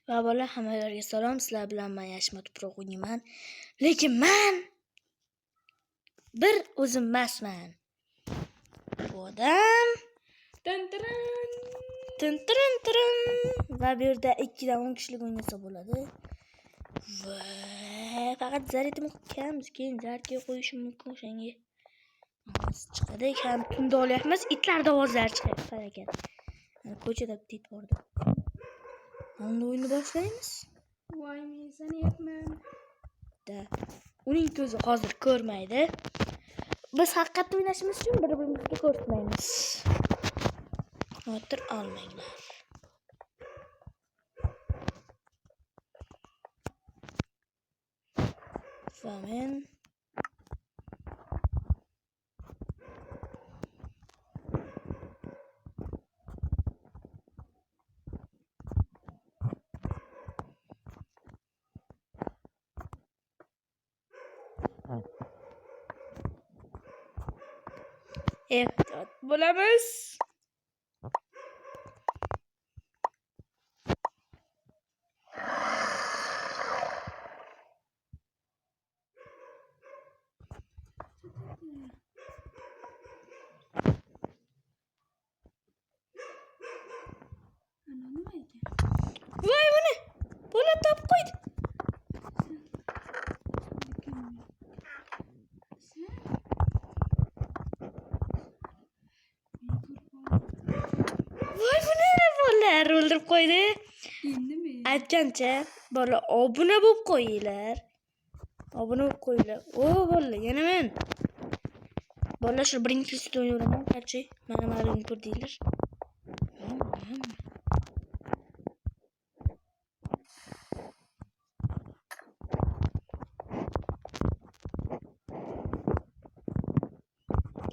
Va bola hammalarga salom. Sizlar bilan men Yashma tuproq o'ynayman. Lekin men bir o'zim emasman. Bu odam tin va bu yerda 2 dan 10 kishilik o'ynasa bo'ladi. Va faqat zaryadimiz kam, keyin zarga qo'yishim mumkin o'shanga. Chiqadi ham tunda olyapmiz. Itlarda ovozlar chiqyapti ekan. Ko'chada it bordi. Endi o'yinni boshlaymiz. Voy, men sanayapman. Uning ko'zi hozir ko'rmaydi. Biz haqiqatda o'ynashimiz uchun bir-birimizga ko'rsatmaymiz. Xavotir olmanglar. Va men ehtiyot bo'lamiz. Voy buni. Bola top qo'ydi. Voy buni bolalar o'ldirib qo'ydi. Endimi? Aytgancha bola obuna bo'lib qo'yinglar. Obuna bo'lib qo'yinglar. O bolalar, yana men. Bolalar shu birinchi ustida o'ynayman, qarchi. Mana ma'lum ko'rdinglar.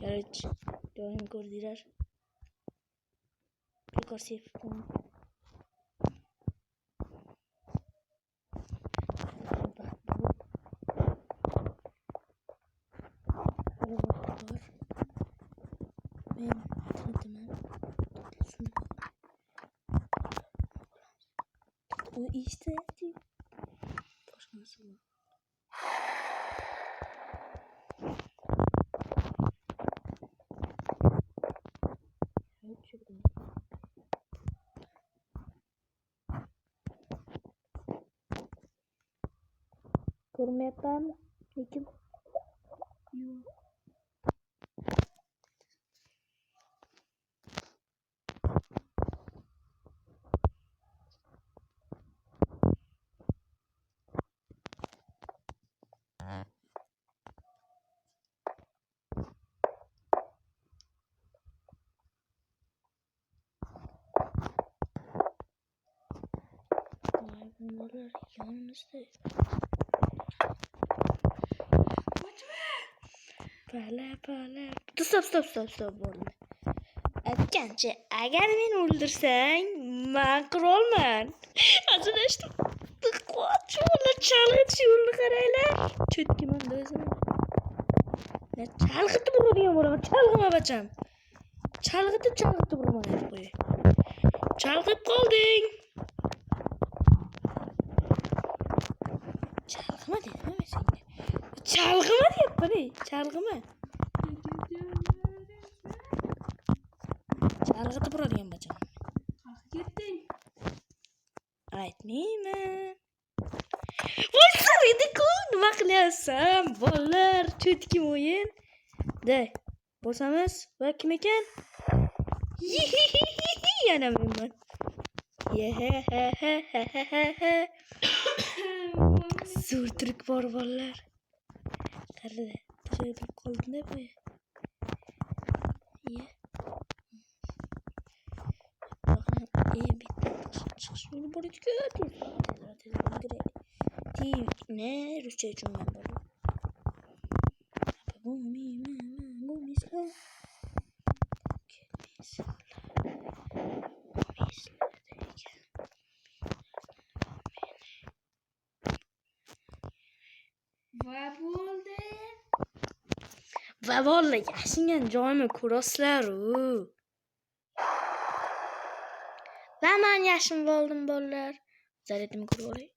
Qarchi, doim ko'rdinglar. Ko'rsif. O işte boşansı bu. Ko'rmayapman, lekin yo'q. Bunlar yanımızda. Pala. Stop bo'ldi. Aytgancha, agar meni o'ldirsang, men qirolman. Ajrashdim. Qo'chonlar chalg'itish yo'lini qaranglar. Cho'tkiman o'zim. Men chalg'itib uradigan bo'laman. Chalg'ima bacham. Chalg'itib urman deb qo'y. Chalg'ib qolding. Chalg'ima deyapman senga. Chalg'ima deyapman, chalg'ima. Chalg'itib uradigan bacham. Ketding. Aytmayman. Voy sariydi-ku, nima qilyapsan? Bolalar, cho'tkim o'yin. Day, bo'lsamiz va kim ekan? Yana men. Zo'r turk bor bolalar. Qarada, tashlab qoldim-da bu. Bitta chiqish yo'li bor ekan. Ne ruscha uchun men bor. Bu mislar. Va bola yashingan joyimni ko'rasizlar-ku. Va men yashim bo'ldim bolalar. Zaryadimni ko'rib olay.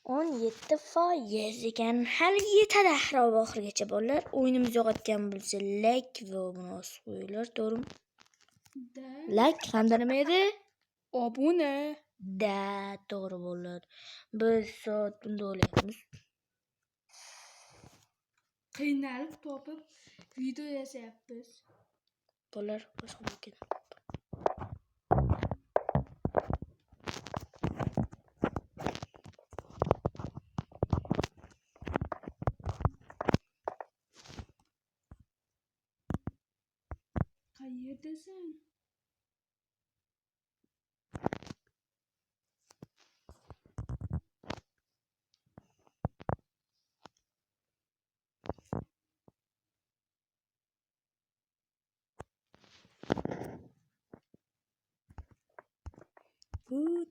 17% ekan. Hali yetadi ahrob oxirigacha bolalar. O'yinimiz yo'qotgan bo'lsa, like va obuna bosib qo'yinglar, to'g'rimi? Da. Like hamda nima edi? Obuna. Da, to'g'ri bolalar. Biz soat bunda o'ylayapmiz. Qiynalib topib video yasayapmiz. Bolalar boshqa mumkin. Qayerdasan?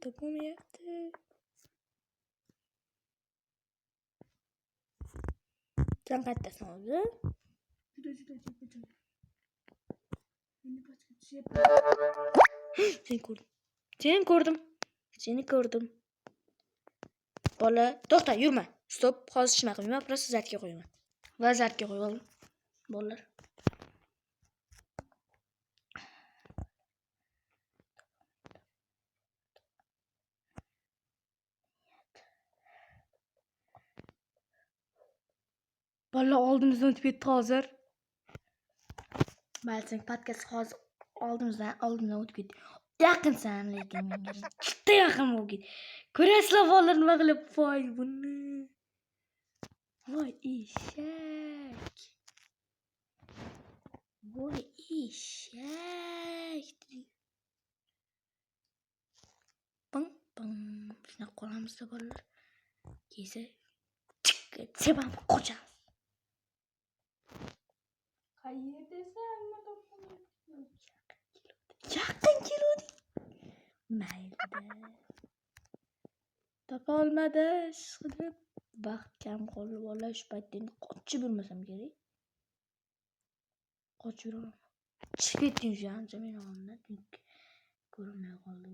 Topolmayapti. Sen qayerdasan o'zi? Juda joy. Endi pastga tushyapman. Seni ko'rdim. Bola, to'xta, yurma. Stop, hozir shunaqa qilma, просто zartga qo'yaman. Va zartga qo'yib oldim. Bolalar. Bola oldimizdan o'tib ketdi hozir. Balki podkast hozir oldimdan o'tib ketdi. Yaqinsan lekin menga. Juda yaqin bo'lib ketdi. Ko'rasizlar bolalar nima qilib voy buni. Voy eshak. Ping. Shuna qo'lamizda bolalar. Keysa sebam qo'chamiz. Qayerdasan? Yaqin keluvdik. Mayli. Topa olmadi. Shqilib baxtkam qolib bola shu paytda endi qochib yurmasam kerak. Qochib yuraman. Chiqib ketding shu ancha men oldimdan. Ko'rinmay qoldi.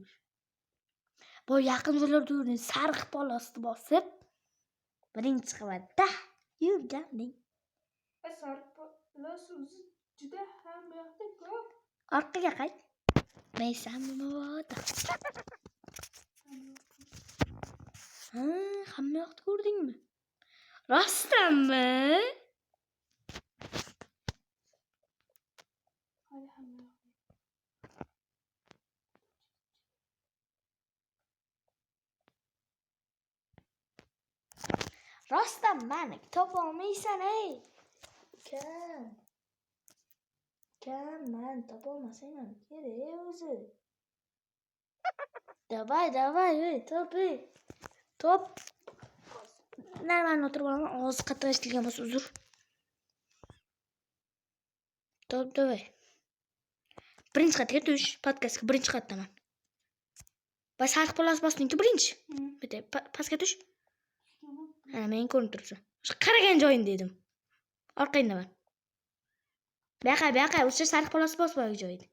Bu yaqin joylarda yurning sariq polosni bosib birinchi qavatda yurganding. Sariq polos o'zi juda ham bu yoqda ko'p. Orqaga qayt. Men ham nima hamma yoqni ko'rdingmi? Rostdanmi? Hali hamma yoqda. Rostdan meni topolmaysan ey. Kam men topolmasang ham kerak o'zi. Davay, top. Narman o'tirib olaman, og'iz qatirashtirgan bo'lsa uzr. Top, davay. Birinchi qavatga tush, podkastga birinchi qavatdaman. Bas sariq polos bosding-ku birinchi. Bitta pastga tush. Ha, men ko'rinib turibsan. Shu qaragan joying dedim. Orqangdaman. Baqa, o'sha sariq polos bos boy joyida.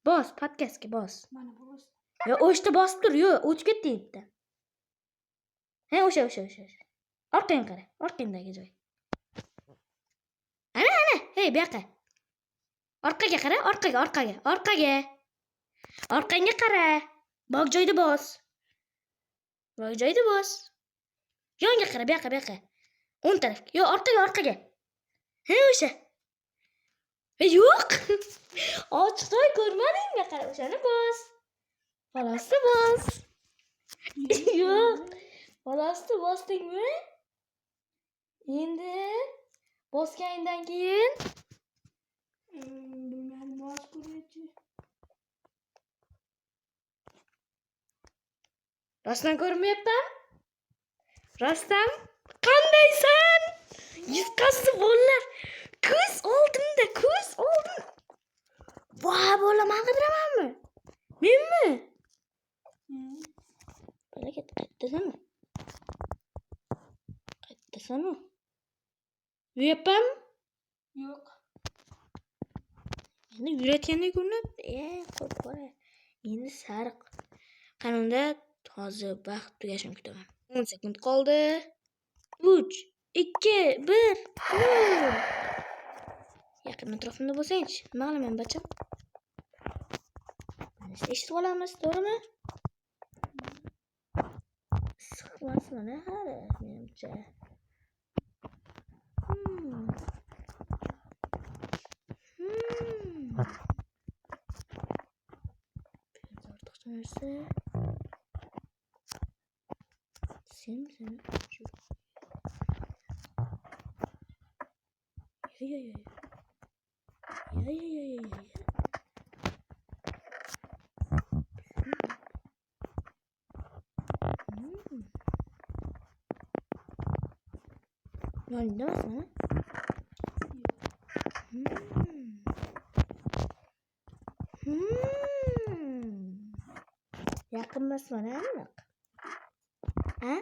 Bos, podkastga bos. Mana bos. Yo, o'shda bosib tur, yo, o'tib ketdi bitta. Ha, o'sha. Orqangga qara, orqangdagi joy. Ana, hey, baqa. Orqaga qara, orqaga. Orqangga qara. Bog' joyda bos. Yonga qara, baqa. O'ng tarafga. Yo, orqaga. Ha, o'sha. Yo'q. Ochiq joy ko'rmadingmi? Qara, o'shani bos. Polosni bos. Yo'q. Polosni bosdingmi? Endi bosganingdan keyin Bilmadim, bos ko'raychi. Rostdan ko'rmayapman? Rostdan qandaysan? Yutqazdi bolalar. Ko'z oldimda. Voy, bola, men qidiramanmi? Menmi? Bola qayerdasanmi? Uyapam? Yo'q. Endi yurayotgandek ko'rinadi. Qora. Endi sariq. Qanunda hozir vaqt tugashini kutaman. 10 sekund qoldi. 3, 2, 1. Yaqin atrofimda bo'lsang-chi. Nima qilaman, bacham? Mana eshitib olamiz, to'g'rimi? Siqmasman, hali menimcha. Ortiqcha narsa. Sen. Ya. Yolunda mısın? Yakın mısın ha? Ha?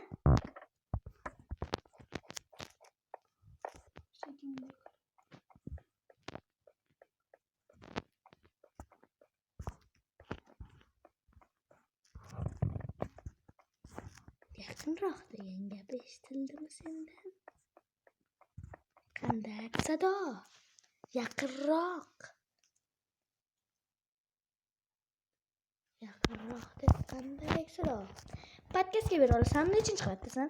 Yakınroq degan gap eshitildimi sendan? Qanday sado? Yaqinroq. Yaqinroq deb qanday sado? Podkastga bera olasanmi? Nechinchi qavatdasan?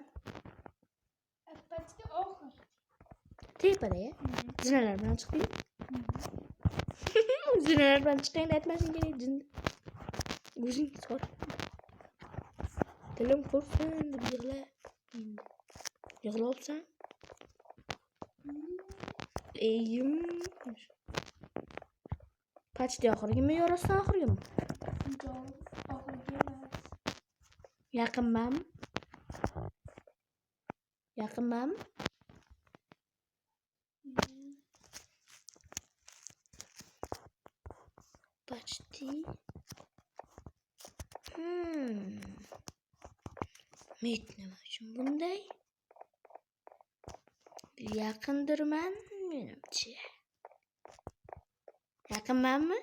Pastga oxir. Tepada-ya? Zinalar bilan chiqding? Zinalar bilan chiqqanda aytmasang kerak, jin. O'zing sor. Dilim qursin deb yig'la. Yig'labsan? Eyim. Почти oxirgimi yo rostdan oxirgimi? Oxirgi emas. Yaqinman. Yaqinman. Почти. Nima uchun bunday? Yaqindirman menimcha. Yaqinmanmi?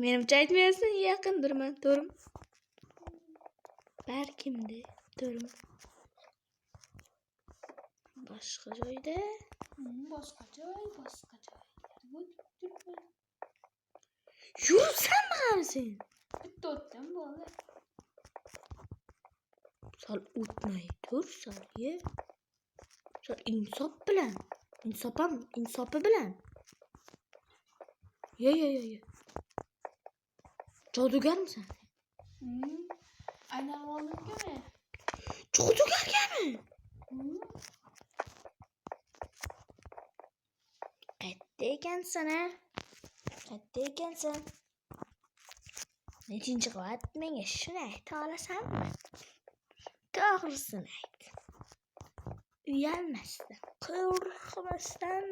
Menimcha aytmayapsan, yaqindirman, to'g'rimi? Balkimda, to'g'rimi? Boshqa joyda? Boshqa joy. Yuribsanmi hali sen? Bitta o'tdan bo'ldi. Sal o'tmay tur, salga. Sal insof bilan. Insofi bilan. Yo. Jodugarmisan? Aynan oldimmi? Jodugargami? Qayerda ekansan, ha? Qayerda ekansan? Nechinchi qavat? Menga shuni ayta olasanmi? To'g'risini ayt. Uyalmasdan, qo'rqmasdan.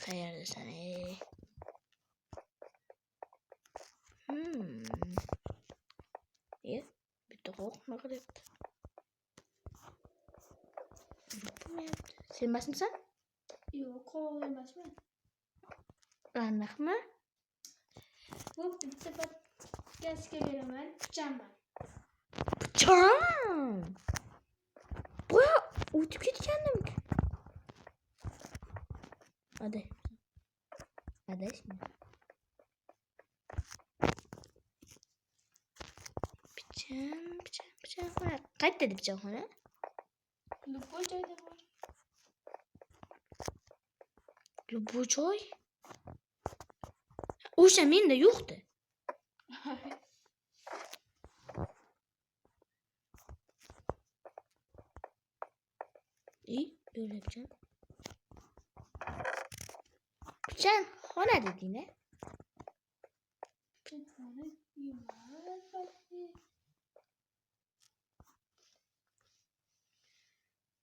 Qayerdasan, ey? Bitta qo'rqma qilyapti. Sen emasmisan? Yo'q, qo'rq emasman. Aniqmi? Bo'pti, bitta podkastga beraman, pichanman. Pichan! Boya o'tib ketgandim. Adashma. Pichan. Qayerda pichanxona? Любой joyda bor. Любой joy? O'sha menda yo'qdi. Böyle yapacağım. Pichan xona deding-a?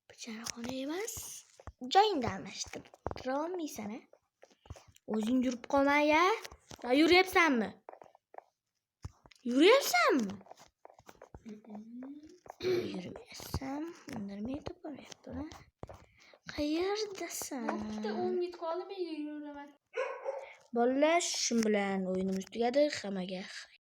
Pichan xona emas. Joyingni almashtirib olmaysan-a? O'zing yurib qolma-ya. Yuryapsanmi? Yurmayapsan. Undirmay to'polmayapti. Qayerdasan? Bo'pti, 10 minut qoldi, men yuraman. Bolalar, shu bilan o'yinimiz tugadi. Hammaga